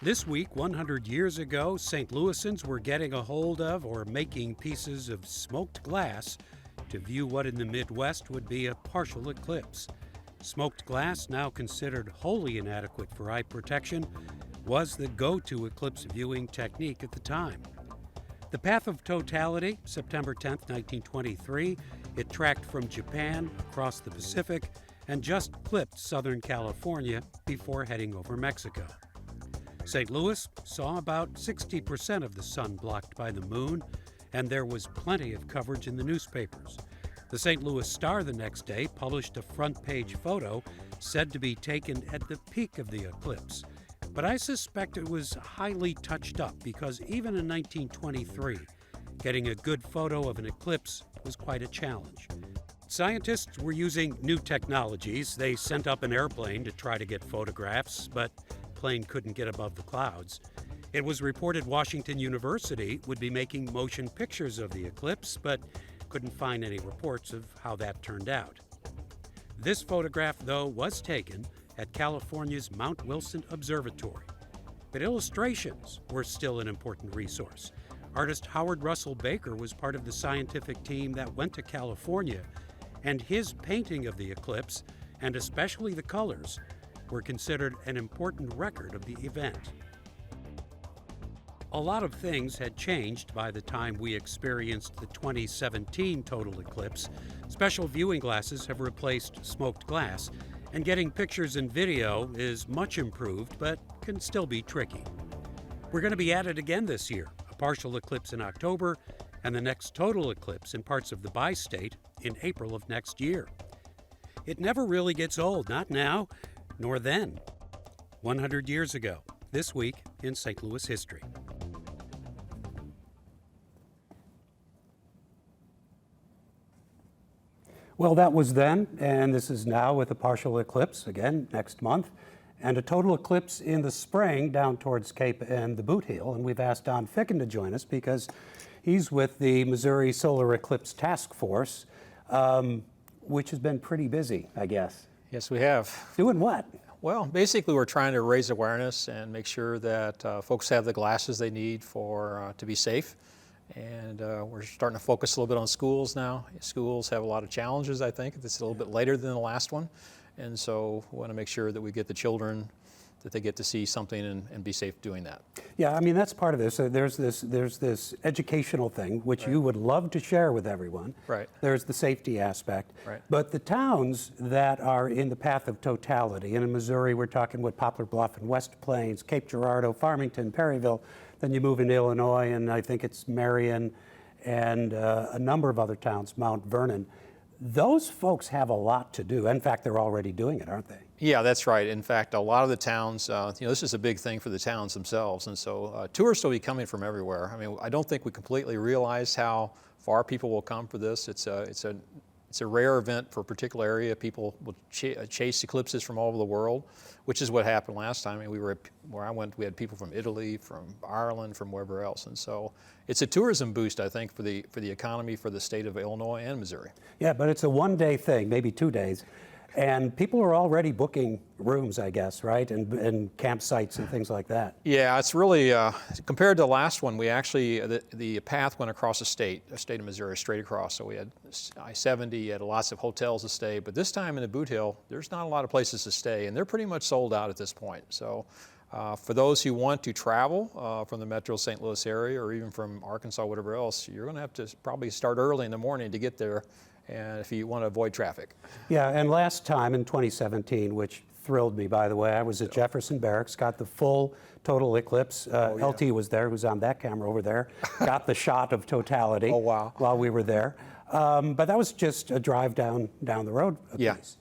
This week, 100 years ago, St. Louisans were getting a hold of or making pieces of smoked glass to view what in the Midwest would be a partial eclipse. Smoked glass, now considered wholly inadequate for eye protection, was the go-to eclipse viewing technique at the time. The path of totality, September 10, 1923, it tracked from Japan across the Pacific and just clipped Southern California before heading over Mexico. St. Louis saw about 60% of the sun blocked by the moon, and there was plenty of coverage in the newspapers. The St. Louis Star the next day published a front-page photo said to be taken at the peak of the eclipse. But I suspect it was highly touched up because even in 1923, getting a good photo of an eclipse was quite a challenge. Scientists were using new technologies. They sent up an airplane to try to get photographs, but plane couldn't get above the clouds. It was reported Washington University would be making motion pictures of the eclipse, but couldn't find any reports of how that turned out. This photograph, though, was taken at California's Mount Wilson Observatory. But illustrations were still an important resource. Artist Howard Russell Baker was part of the scientific team that went to California, and his painting of the eclipse, and especially the colors, were considered an important record of the event. A lot of things had changed by the time we experienced the 2017 total eclipse. Special viewing glasses have replaced smoked glass, and getting pictures and video is much improved, but can still be tricky. We're going to be at it again this year, a partial eclipse in October, and the next total eclipse in parts of the bi-state in April of next year. It never really gets old, not now, nor then. 100 years ago, this week in St. Louis history. Well, that was then, and this is now with a partial eclipse, again, next month, and a total eclipse in the spring down towards Cape and the Boot Heel. And we've asked Don Ficken to join us because he's with the Missouri Solar Eclipse Task Force, which has been pretty busy, I guess. Yes, we have. Doing what? Well, basically we're trying to raise awareness and make sure that folks have the glasses they need for to be safe. And we're starting to focus a little bit on schools now. Schools have a lot of challenges, I think. It's a little bit later than the last one. And so we want to make sure that we get the children, that they get to see something and be safe doing that. Yeah, I mean, that's part of this. So there's this educational thing, which you would love to share with everyone. Right. There's the safety aspect. Right. But the towns that are in the path of totality, and in Missouri, we're talking with Poplar Bluff and West Plains, Cape Girardeau, Farmington, Perryville. Then you move into Illinois, and I think it's Marion and a number of other towns, Mount Vernon. Those folks have a lot to do. In fact, they're already doing it, aren't they? Yeah, that's right. In fact, a lot of the towns, this is a big thing for the towns themselves, and so tourists will be coming from everywhere. I mean, I don't think we completely realize how far people will come for this. It's a rare event for a particular area. People will chase eclipses from all over the world, which is what happened last time. I mean, where I went, we had people from Italy, from Ireland, from wherever else, and so it's a tourism boost, I think, for the economy for the state of Illinois and Missouri. Yeah, but it's a one-day thing, maybe 2 days. And people are already booking rooms, I guess, right? And campsites and things like that. Yeah, it's really, compared to the last one, we actually, the path went across the state of Missouri, straight across. So we had I-70, you had lots of hotels to stay. But this time in the Boot Heel, there's not a lot of places to stay. And they're pretty much sold out at this point. So for those who want to travel from the metro St. Louis area or even from Arkansas, whatever else, you're going to have to probably start early in the morning to get there. And if you want to avoid traffic. Yeah, and last time in 2017, which thrilled me, by the way, I was at Jefferson Barracks, got the full total eclipse. LT was there, who's on that camera over there, got the shot of totality while we were there. But that was just a drive down the road a piece.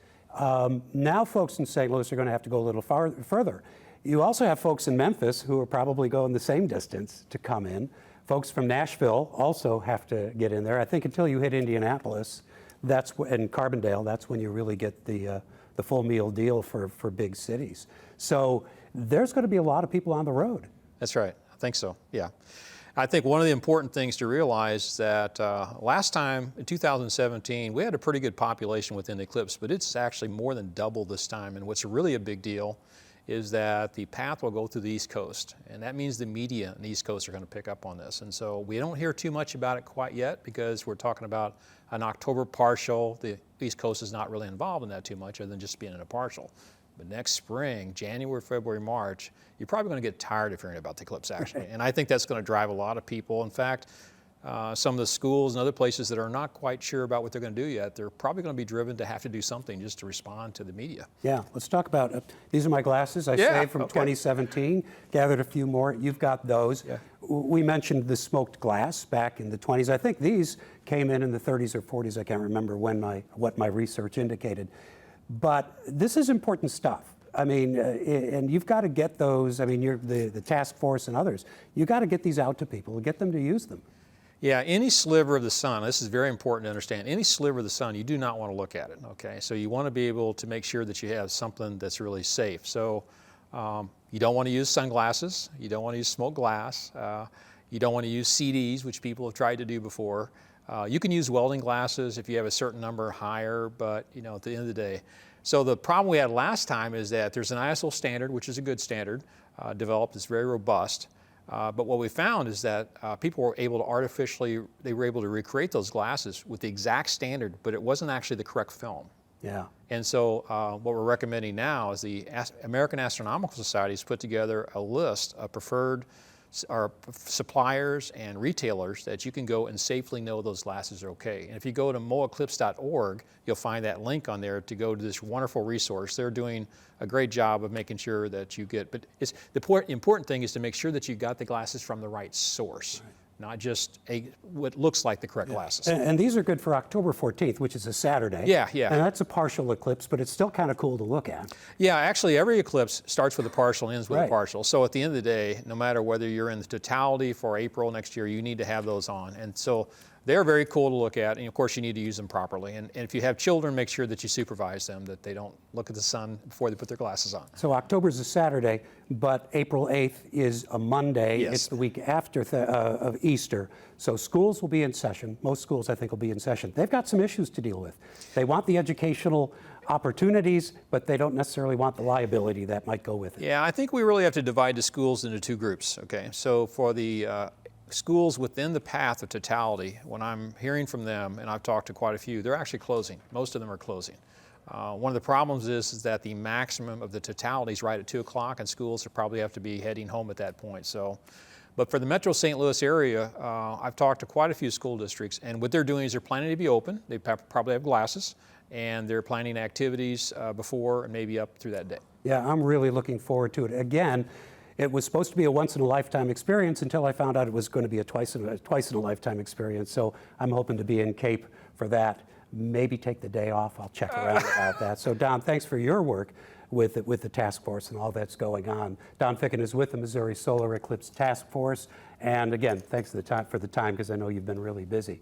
Now folks in St. Louis are going to have to go a little further. You also have folks in Memphis who are probably going the same distance to come in. Folks from Nashville also have to get in there. I think until you hit Indianapolis, and Carbondale, that's when you really get the full meal deal for big cities. So there's going to be a lot of people on the road. That's right. I think so, yeah. I think one of the important things to realize is that last time, in 2017, we had a pretty good population within the eclipse, but it's actually more than double this time. And what's really a big deal is that the path will go through the East Coast, and that means the media on the East Coast are going to pick up on this. And so we don't hear too much about it quite yet because we're talking about an October partial. The East Coast is not really involved in that too much other than just being in a partial. But next spring, January, February, March, you're probably going to get tired of hearing about the eclipse actually. And I think that's going to drive a lot of people. In fact, some of the schools and other places that are not quite sure about what they're going to do yet, they're probably going to be driven to have to do something just to respond to the media. Yeah, let's talk about, these are my glasses I saved from 2017, gathered a few more. You've got those. Yeah. We mentioned the smoked glass back in the 20s. I think these came in the 30s or 40s. I can't remember what my research indicated. But this is important stuff. I mean, and you've got to get those, I mean, you're the task force and others, you've got to get these out to people and get them to use them. Yeah, any sliver of the sun, this is very important to understand, any sliver of the sun, you do not want to look at it, okay? So you want to be able to make sure that you have something that's really safe. So you don't want to use sunglasses, you don't want to use smoked glass, you don't want to use CDs, which people have tried to do before. You can use welding glasses if you have a certain number higher, but you know, at the end of the day. So the problem we had last time is that there's an ISO standard, which is a good standard, developed, it's very robust. But what we found is that people were able to they were able to recreate those glasses with the exact standard, but it wasn't actually the correct film. Yeah. And so what we're recommending now is the American Astronomical Society has put together a list of preferred suppliers and retailers that you can go and safely know those glasses are okay. And if you go to moeclipse.org, you'll find that link on there to go to this wonderful resource. They're doing a great job of making sure that you get, but the important thing is to make sure that you got the glasses from the right source. Right. Not just what looks like the correct glasses. And these are good for October 14th, which is a Saturday. Yeah, yeah. And that's a partial eclipse, but it's still kind of cool to look at. Yeah, actually every eclipse starts with a partial and ends with a partial. So at the end of the day, no matter whether you're in the totality for April next year, you need to have those on. And so they're very cool to look at, and of course you need to use them properly. And if you have children, make sure that you supervise them, that they don't look at the sun before they put their glasses on. So October's a Saturday, but April 8th is a Monday. Yes. It's the week after of Easter. So schools will be in session. Most schools, I think, will be in session. They've got some issues to deal with. They want the educational opportunities, but they don't necessarily want the liability that might go with it. Yeah, I think we really have to divide the schools into two groups, okay? So for the schools within the path of totality, when I'm hearing from them, and I've talked to quite a few, they're actually closing. Most of them are closing. One of the problems is that the maximum of the totality is right at 2 o'clock, and schools will probably have to be heading home at that point. So, but for the Metro St. Louis area, I've talked to quite a few school districts, and what they're doing is they're planning to be open. They probably have glasses, and they're planning activities before and maybe up through that day. Yeah, I'm really looking forward to it. Again, it was supposed to be a once-in-a-lifetime experience until I found out it was going to be a twice-in-a-lifetime experience. So I'm hoping to be in Cape for that. Maybe take the day off. I'll check around about that. So Don, thanks for your work with the task force and all that's going on. Don Ficken is with the Missouri Solar Eclipse Task Force. And again, thanks for the time, because I know you've been really busy.